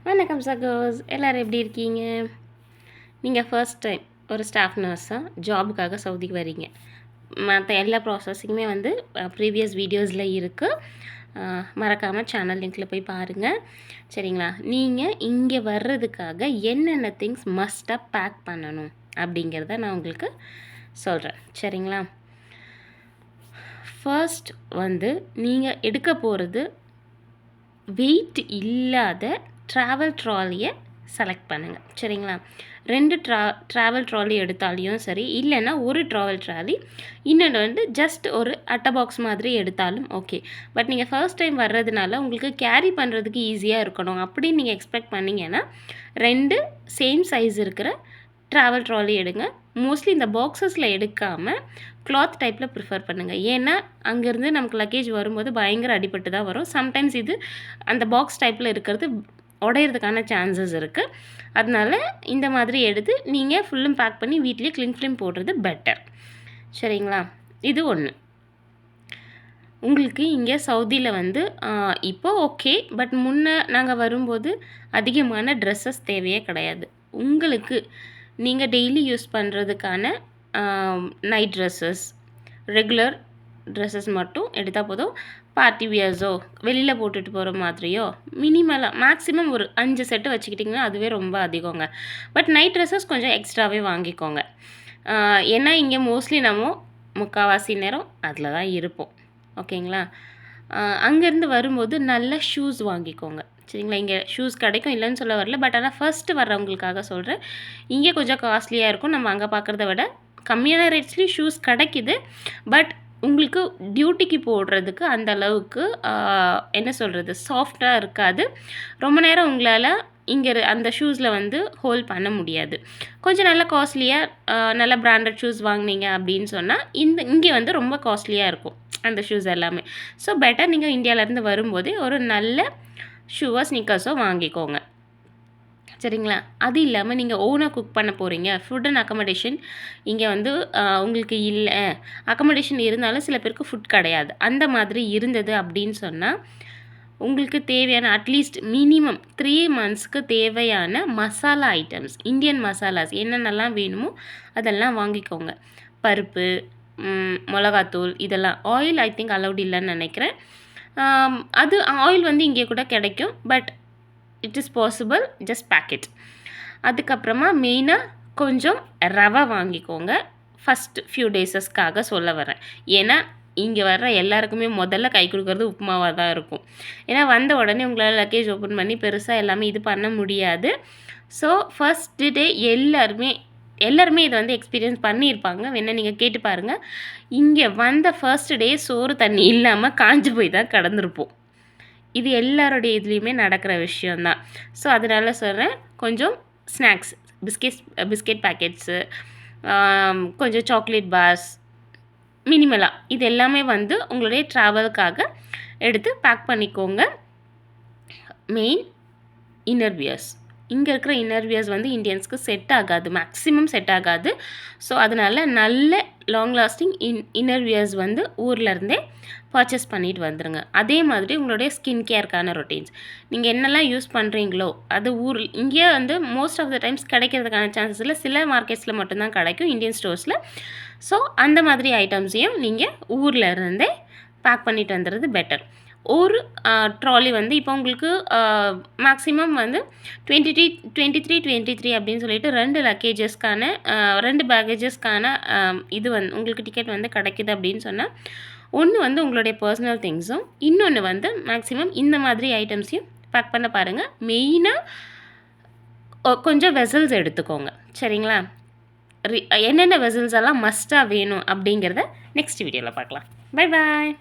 வணக்கம் சகோஸ், எல்லோரும் எப்படி இருக்கீங்க? நீங்கள் ஃபர்ஸ்ட் டைம் ஒரு ஸ்டாஃப் நர்ஸாக ஜாபுக்காக சவுதிக்கு வரீங்க. மற்ற எல்லா ப்ராசஸிங்குமே வந்து ப்ரீவியஸ் வீடியோஸில் இருக்குது. மறக்காமல் சேனல் லிங்க்கில் போய் பாருங்கள். சரிங்களா? நீங்கள் இங்கே வர்றதுக்காக என்னென்ன திங்ஸ் மஸ்ட்டாக பேக் பண்ணணும் அப்படிங்கிறத நான் உங்களுக்கு சொல்கிறேன். சரிங்களா? ஃபர்ஸ்ட் வந்து நீங்கள் எடுக்க போகிறது வெயிட் இல்லாத ட்ராவல் ட்ராலியை செலக்ட் பண்ணுங்கள். சரிங்களா? 2 ட்ராவல் ட்ராலி எடுத்தாலையும் சரி, இல்லைன்னா ஒரு ட்ராவல் ட்ராலி, இன்னொன்று வந்து ஜஸ்ட் ஒரு அட்டை பாக்ஸ் மாதிரி எடுத்தாலும் ஓகே. பட் நீங்கள் ஃபர்ஸ்ட் டைம் வர்றதுனால உங்களுக்கு கேரி பண்ணுறதுக்கு ஈஸியாக இருக்கணும் அப்படின்னு நீங்கள் எக்ஸ்பெக்ட் பண்ணிங்கன்னா 2 சேம் சைஸ் இருக்கிற ட்ராவல் ட்ராலி எடுங்க. மோஸ்ட்லி இந்த பாக்ஸஸில் எடுக்காமல் கிளாத் டைப்பில் ப்ரிஃபர் பண்ணுங்கள். ஏன்னா அங்கேருந்து நமக்கு லக்கேஜ் வரும்போது பயங்கர அடிபட்டு தான் வரும். சம்டைம்ஸ் இது அந்த பாக்ஸ் டைப்பில் இருக்கிறது உடையிறதுக்கான சான்சஸ் இருக்குது. அதனால இந்த மாதிரி எடுத்து நீங்கள் ஃபுல்லும் பேக் பண்ணி வீட்லேயே க்ளிங் ஃபிலிம் போடுறது பெட்டர். சரிங்களா? இது ஒன்று. உங்களுக்கு இங்கே சவுதியில் வந்து இப்போ ஓகே, பட் முன்னே நாங்கள் வரும்போது அதிகமான ட்ரெஸ்ஸஸ் தேவையே கிடையாது. உங்களுக்கு நீங்கள் டெய்லி யூஸ் பண்ணுறதுக்கான நைட் ட்ரெஸ்ஸஸ், ரெகுலர் ட்ரெஸ்ஸஸ் மட்டும் எடுத்தால் போதும். பார்ட்டி வியர்ஸோ வெளியில் போட்டுட்டு போகிற மாதிரியோ மினிமலாக மேக்ஸிமம் ஒரு 5 செட்டு வச்சுக்கிட்டிங்கன்னா அதுவே ரொம்ப அதிகங்க. பட் நைட் ட்ரெஸ்ஸஸ் கொஞ்சம் எக்ஸ்ட்ராவே வாங்கிக்கோங்க. ஏன்னா இங்கே மோஸ்ட்லி நம்ம முக்கால்வாசி நேரம் அதில் தான் இருப்போம். ஓகேங்களா? அங்கேருந்து வரும்போது நல்ல ஷூஸ் வாங்கிக்கோங்க. சரிங்களா? இங்கே ஷூஸ் கிடைக்கும், இல்லைன்னு சொல்ல வரல. பட் ஆனால் ஃபஸ்ட்டு வர்றவங்களுக்காக சொல்கிறேன். இங்கே கொஞ்சம் காஸ்ட்லியாக இருக்கும். நம்ம அங்கே பார்க்குறத விட கம்மியான ரேட்ஸ்லேயும் ஷூஸ் கிடைக்கிது. பட் உங்களுக்கு டியூட்டிக்கு போடுறதுக்கு அந்த அளவுக்கு என்ன சொல்கிறது, சாஃப்டாக இருக்காது. ரொம்ப நேரம் உங்களால் இங்கே அந்த ஷூஸில் வந்து ஹோல்ட் பண்ண முடியாது. கொஞ்சம் நல்லா காஸ்ட்லியாக நல்ல பிராண்டட் ஷூஸ் வாங்கினீங்க அப்படின்னு சொன்னால் இங்கே வந்து ரொம்ப காஸ்ட்லியாக இருக்கும் அந்த ஷூஸ் எல்லாமே. ஸோ பெட்டர் நீங்கள் இந்தியாவிலேருந்து வரும்போதே ஒரு நல்ல ஷூவோ ஸ்னிக்கர்ஸோ வாங்கிக்கோங்க. சரிங்களா? அது இல்லாமல் நீங்கள் ஓனாக குக் பண்ண போகிறீங்க, ஃபுட் அண்ட் அக்கமடேஷன் இங்கே வந்து உங்களுக்கு இல்லை, அக்கமடேஷன் இருந்தாலும் சில பேருக்கு ஃபுட் கிடையாது, அந்த மாதிரி இருந்தது அப்படின்னு சொன்னால் உங்களுக்கு தேவையான அட்லீஸ்ட் மினிமம் 3 மந்த்ஸ்க்கு தேவையான மசாலா ஐட்டம்ஸ், இந்தியன் மசாலாஸ் என்னென்னலாம் வேணுமோ அதெல்லாம் வாங்கிக்கோங்க. பருப்பு, மிளகாத்தூள், இதெல்லாம். ஆயில் ஐ திங்க் அலௌட் இல்லைன்னு நினைக்கிறேன். அது ஆயில் வந்து இங்கே கூட கிடைக்கும், but it is possible, just packet. அதுக்கப்புறமா மெயினாக கொஞ்சம் ரவை வாங்கிக்கோங்க. ஃபஸ்ட் ஃபியூ டேஸஸ்க்காக சொல்ல வரேன். ஏன்னா இங்கே வர்ற எல்லாருக்குமே முதல்ல கை கொடுக்குறது உப்புமாவாக தான் இருக்கும். ஏன்னா வந்த உடனே உங்களால் லக்கேஜ் ஓப்பன் பண்ணி பெருசாக எல்லாமே இது பண்ண முடியாது. ஸோ ஃபஸ்ட்டு டே எல்லாருமே இதை வந்து எக்ஸ்பீரியன்ஸ் பண்ணியிருப்பாங்க. வேணால் நீங்கள் கேட்டு பாருங்கள். இங்கே வந்த ஃபர்ஸ்ட் டே சோறு தண்ணி இல்லாமல் காஞ்சு போய் தான் கடந்திருப்போம். இது எல்லாருடைய இதுலேயுமே நடக்கிற விஷயந்தான். ஸோ அதனால சொல்கிறேன், கொஞ்சம் ஸ்நாக்ஸ், பிஸ்கெட் பேக்கெட்ஸு, கொஞ்சம் சாக்லேட் பார்ஸ், மினிமலாக இது எல்லாமே வந்து உங்களுடைய ட்ராவலுக்காக எடுத்து பேக் பண்ணிக்கோங்க. Main inner wears. இங்கே இருக்கிற இன்னர் வியர்ஸ் வந்து இந்தியன்ஸ்க்கு செட் ஆகாது, மேக்ஸிமம் செட் ஆகாது. ஸோ அதனால் நல்ல லாங் லாஸ்டிங் இன்னர் வியர்ஸ் வந்து ஊர்லேருந்தே பர்ச்சேஸ் பண்ணிட்டு வந்துடுங்க. அதே மாதிரி உங்களுடைய ஸ்கின் கேருக்கான ரொட்டீன்ஸ் நீங்கள் என்னெல்லாம் யூஸ் பண்ணுறீங்களோ அது இங்கே வந்து மோஸ்ட் ஆஃப் த டைம்ஸ் கிடைக்கிறதுக்கான சான்சஸ் இல்லை, சில மார்க்கெட்ஸில் மட்டும்தான் கிடைக்கும், இந்தியன் ஸ்டோர்ஸில். ஸோ அந்த மாதிரி ஐட்டம்ஸையும் நீங்கள் ஊரில் இருந்தே பேக் பண்ணிட்டு வந்துடுறது பெட்டர். ஒரு ட்ராலி வந்து இப்போ உங்களுக்கு மேக்ஸிமம் வந்து 23 அப்படின்னு சொல்லிட்டு 2 லக்கேஜஸ்க்கான 2 பேக்கேஜஸ்க்கான இது வந்து உங்களுக்கு டிக்கெட் வந்து கிடைக்கிது அப்படின்னு சொன்னால், ஒன்று வந்து உங்களுடைய பர்சனல் திங்ஸும், இன்னொன்று வந்து மேக்ஸிமம் இந்த மாதிரி ஐட்டம்ஸையும் பேக் பண்ண பாருங்கள். மெயினாக கொஞ்சம் வெசல்ஸ் எடுத்துக்கோங்க. சரிங்களா? என்னென்ன வெசல்ஸ் எல்லாம் மஸ்ட்டாக வேணும் அப்படிங்கிறத நெக்ஸ்ட் வீடியோவில் பார்க்கலாம். Bye bye.